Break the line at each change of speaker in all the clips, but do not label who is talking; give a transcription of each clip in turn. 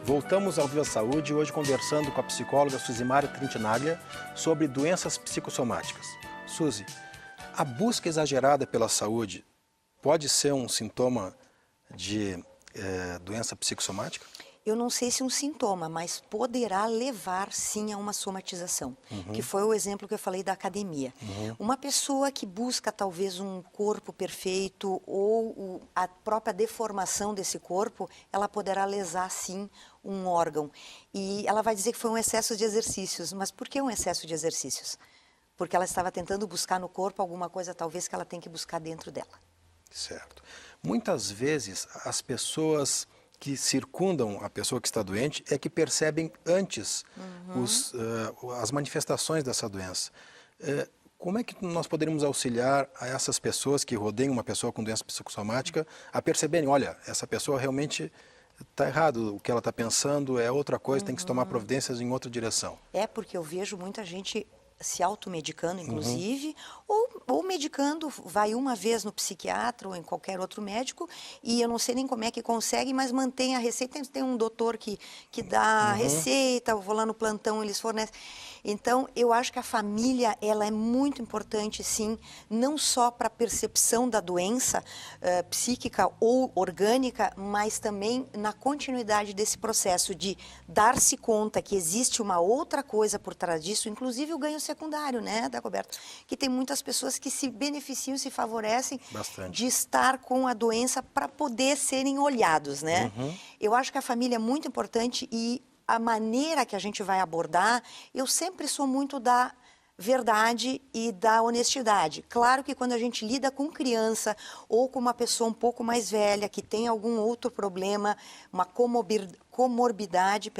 Voltamos ao Viva Saúde, hoje conversando com a psicóloga Suzimara Trintinaglia sobre doenças psicossomáticas. Suzy, a busca exagerada pela saúde pode ser um sintoma de doença psicossomática?
Eu não sei se um sintoma, mas poderá levar sim a uma somatização, que foi o exemplo que eu falei da academia. Uma pessoa que busca talvez um corpo perfeito ou a própria deformação desse corpo, ela poderá lesar sim um órgão. E ela vai dizer que foi um excesso de exercícios, mas por que um excesso de exercícios? Porque ela estava tentando buscar no corpo alguma coisa talvez que ela tem que buscar dentro dela.
Certo. Muitas vezes as pessoas que circundam a pessoa que está doente é que percebem antes as manifestações dessa doença. Como é que nós poderíamos auxiliar a essas pessoas que rodeiam uma pessoa com doença psicossomática a perceberem, olha, essa pessoa realmente está errado, o que ela está pensando é outra coisa, tem que se tomar providências em outra direção?
É porque eu vejo muita gente se automedicando, inclusive, ou medicando, vai uma vez no psiquiatra ou em qualquer outro médico, e eu não sei nem como é que consegue, mas mantém a receita. Tem um doutor que dá a receita, eu vou lá no plantão, eles fornecem. Então, eu acho que a família, ela é muito importante, sim, não só para a percepção da doença psíquica ou orgânica, mas também na continuidade desse processo de dar-se conta que existe uma outra coisa por trás disso, inclusive o ganho secundário, né, Dagoberto? Que tem muitas pessoas que se beneficiam, se favorecem de estar com a doença para poder serem olhados, né? Eu acho que a família é muito importante e a maneira que a gente vai abordar, eu sempre sou muito da verdade e da honestidade. Claro que quando a gente lida com criança ou com uma pessoa um pouco mais velha que tem algum outro problema, uma comorbidade,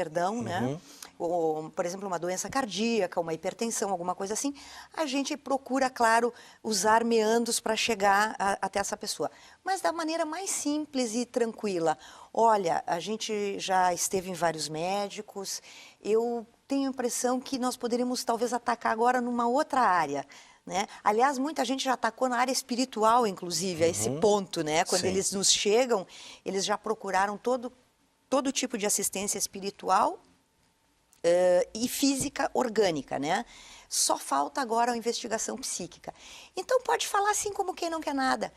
né? Ou, por exemplo, uma doença cardíaca, uma hipertensão, alguma coisa assim, a gente procura, claro, usar meandros para chegar até essa pessoa. Mas da maneira mais simples e tranquila. Olha, a gente já esteve em vários médicos, eu tenho a impressão que nós poderíamos talvez atacar agora numa outra área, né? Aliás, muita gente já atacou na área espiritual, inclusive, a esse ponto, né? Quando eles nos chegam, eles já procuraram todo tipo de assistência espiritual e física orgânica, né? Só falta agora a investigação psíquica. Então pode falar assim como quem não quer nada.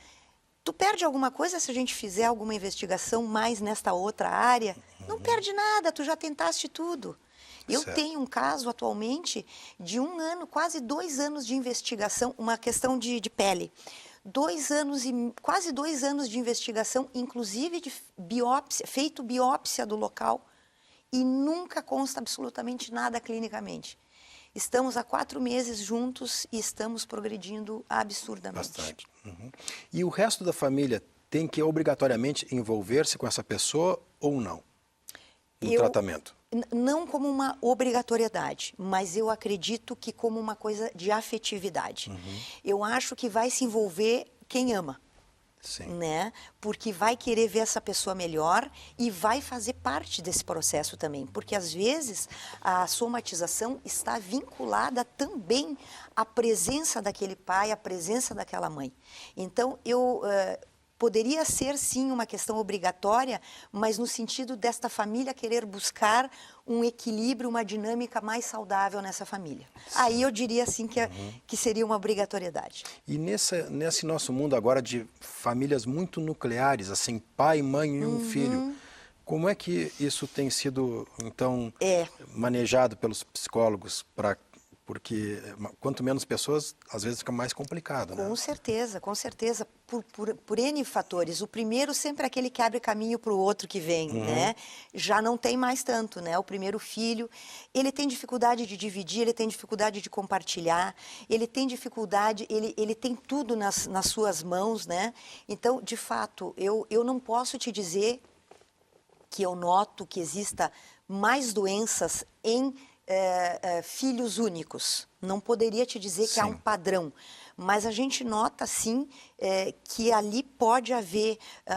Tu perde alguma coisa se a gente fizer alguma investigação mais nesta outra área? Não perde nada, tu já tentaste tudo. Eu tenho um caso atualmente de 1 ano, quase 2 anos de investigação, uma questão de pele. 2 anos e quase 2 anos de investigação, inclusive de biópsia, feito biópsia do local, e nunca consta absolutamente nada clinicamente. Estamos há 4 meses juntos e estamos progredindo absurdamente.
Bastante. E o resto da família tem que obrigatoriamente envolver-se com essa pessoa ou não? No tratamento?
Não como uma obrigatoriedade, mas eu acredito que como uma coisa de afetividade. Eu acho que vai se envolver quem ama. Né? Porque vai querer ver essa pessoa melhor e vai fazer parte desse processo também. Porque, às vezes, a somatização está vinculada também à presença daquele pai, à presença daquela mãe. Então, poderia ser, sim, uma questão obrigatória, mas no sentido desta família querer buscar um equilíbrio, uma dinâmica mais saudável nessa família. Aí eu diria, assim, que seria uma obrigatoriedade.
E nesse nosso mundo agora de famílias muito nucleares, assim, pai, mãe e um filho, como é que isso tem sido, então, manejado pelos psicólogos porque quanto menos pessoas, às vezes fica mais complicado, né?
Com certeza, por N fatores. O primeiro sempre é aquele que abre caminho para o outro que vem, né? Já não tem mais tanto, né? O primeiro filho, ele tem dificuldade de dividir, ele tem dificuldade de compartilhar, ele tem dificuldade, ele tem tudo nas suas mãos, né? Então, de fato, eu não posso te dizer que eu noto que exista mais doenças em filhos únicos. Não poderia te dizer que há um padrão, mas a gente nota, sim, que ali pode haver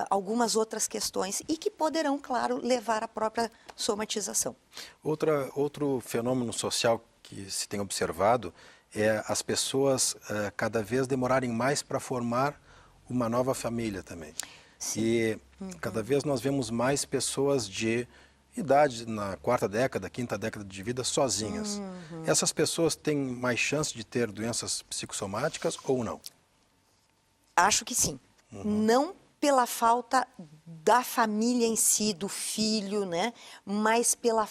algumas outras questões e que poderão, claro, levar à própria somatização.
Outro fenômeno social que se tem observado é as pessoas cada vez demorarem mais para formar uma nova família também. Sim. E cada vez nós vemos mais pessoas de idade na quarta década, quinta década de vida, sozinhas. Essas pessoas têm mais chance de ter doenças psicossomáticas ou não?
Acho que sim. Não pela falta da família em si, do filho, né? Mas pela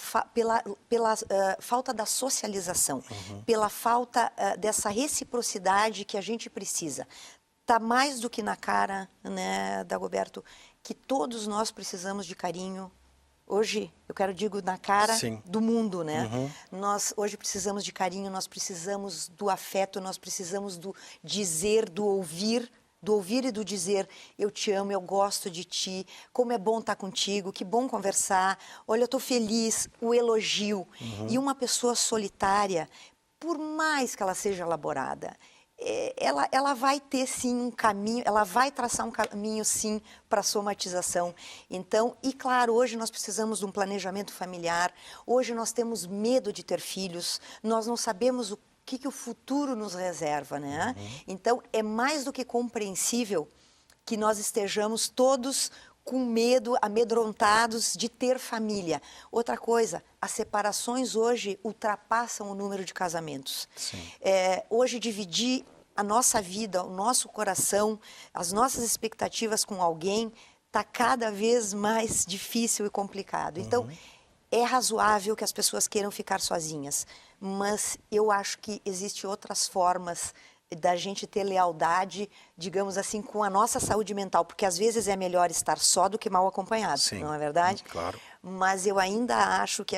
falta da socialização, pela falta dessa reciprocidade que a gente precisa. Está mais do que na cara, né, Dagoberto, que todos nós precisamos de carinho. Hoje, digo na cara
Sim.
do mundo, né? Nós hoje precisamos de carinho, nós precisamos do afeto, nós precisamos do dizer, do ouvir e do dizer, eu te amo, eu gosto de ti, como é bom estar contigo, que bom conversar, olha, eu estou feliz, o elogio. E uma pessoa solitária, por mais que ela seja elaborada, ela vai ter sim um caminho, ela vai traçar um caminho sim para a somatização. Então, e claro, hoje nós precisamos de um planejamento familiar, hoje nós temos medo de ter filhos, nós não sabemos o que o futuro nos reserva, né? Então, é mais do que compreensível que nós estejamos todos com medo, amedrontados de ter família. Outra coisa, as separações hoje ultrapassam o número de casamentos. Hoje, dividir a nossa vida, o nosso coração, as nossas expectativas com alguém, está cada vez mais difícil e complicado. Então, é razoável que as pessoas queiram ficar sozinhas, mas eu acho que existem outras formas da gente ter lealdade, digamos assim, com a nossa saúde mental, porque às vezes é melhor estar só do que mal acompanhado, não é verdade?
Claro.
Mas eu ainda acho que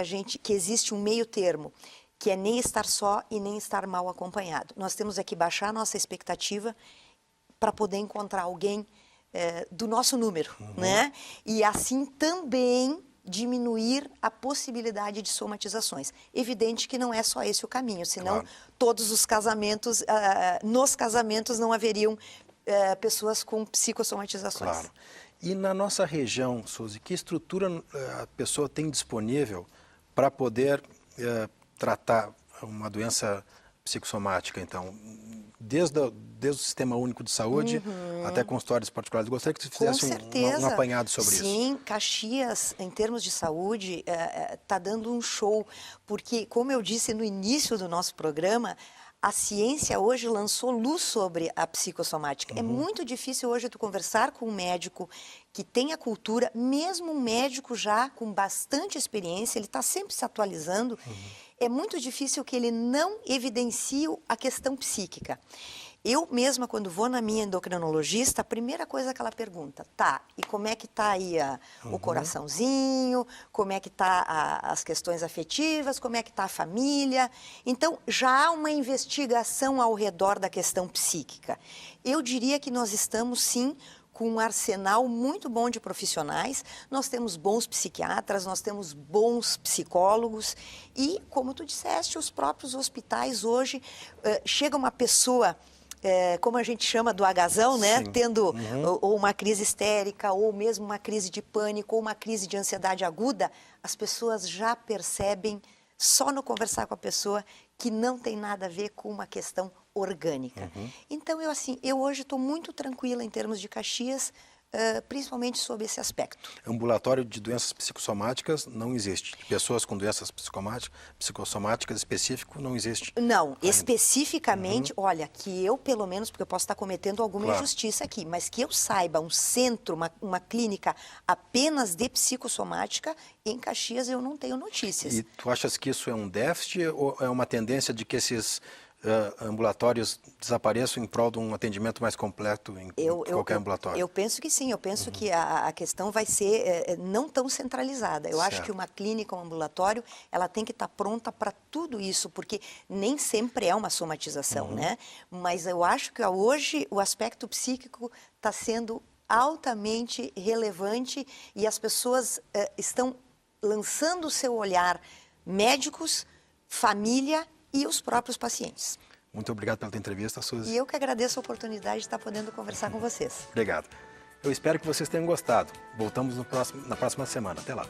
existe um meio termo, que é nem estar só e nem estar mal acompanhado. Nós temos que baixar a nossa expectativa para poder encontrar alguém do nosso número, né? E assim também diminuir a possibilidade de somatizações. Evidente que não é só esse o caminho, senão todos os casamentos, nos casamentos não haveriam pessoas com psicossomatizações.
Claro. E na nossa região, Suzy, que estrutura a pessoa tem disponível para poder tratar uma doença psicossomática, então? Desde o Sistema Único de Saúde até consultórios particulares. Gostaria que você fizesse um apanhado sobre isso.
Sim, Caxias, em termos de saúde, está dando um show, porque, como eu disse no início do nosso programa, a ciência hoje lançou luz sobre a psicossomática. É muito difícil hoje tu conversar com um médico que tenha cultura, mesmo um médico já com bastante experiência, ele está sempre se atualizando, é muito difícil que ele não evidencie a questão psíquica. Eu mesma, quando vou na minha endocrinologista, a primeira coisa que ela pergunta, e como é que está aí o coraçãozinho, como é que está as questões afetivas, como é que está a família? Então, já há uma investigação ao redor da questão psíquica. Eu diria que nós estamos, sim, com um arsenal muito bom de profissionais, nós temos bons psiquiatras, nós temos bons psicólogos e, como tu disseste, os próprios hospitais hoje, chega uma pessoa... como a gente chama do agazão, né? Tendo ou uma crise histérica, ou mesmo uma crise de pânico, ou uma crise de ansiedade aguda, as pessoas já percebem, só no conversar com a pessoa, que não tem nada a ver com uma questão orgânica. Então, eu hoje estou muito tranquila em termos de Caxias, principalmente sobre esse aspecto.
Ambulatório de doenças psicossomáticas não existe. Pessoas com doenças psicossomáticas específico não existe.
Não, ainda. Especificamente, olha, que eu pelo menos, porque eu posso estar cometendo alguma injustiça aqui, mas que eu saiba, um centro, uma clínica apenas de psicossomática, em Caxias eu não tenho notícias.
E tu achas que isso é um déficit ou é uma tendência de que esses ambulatórios desapareçam em prol de um atendimento mais completo em qualquer ambulatório?
Eu penso que sim, eu penso que a questão vai ser não tão centralizada. Eu acho que uma clínica, um ambulatório, ela tem que estar pronta para tudo isso, porque nem sempre é uma somatização, né? Mas eu acho que hoje o aspecto psíquico está sendo altamente relevante e as pessoas estão lançando o seu olhar, médicos, família e os próprios pacientes.
Muito obrigado pela tua entrevista, Suzy.
E eu que agradeço a oportunidade de estar podendo conversar com vocês.
Obrigado. Eu espero que vocês tenham gostado. Voltamos na próxima semana. Até lá.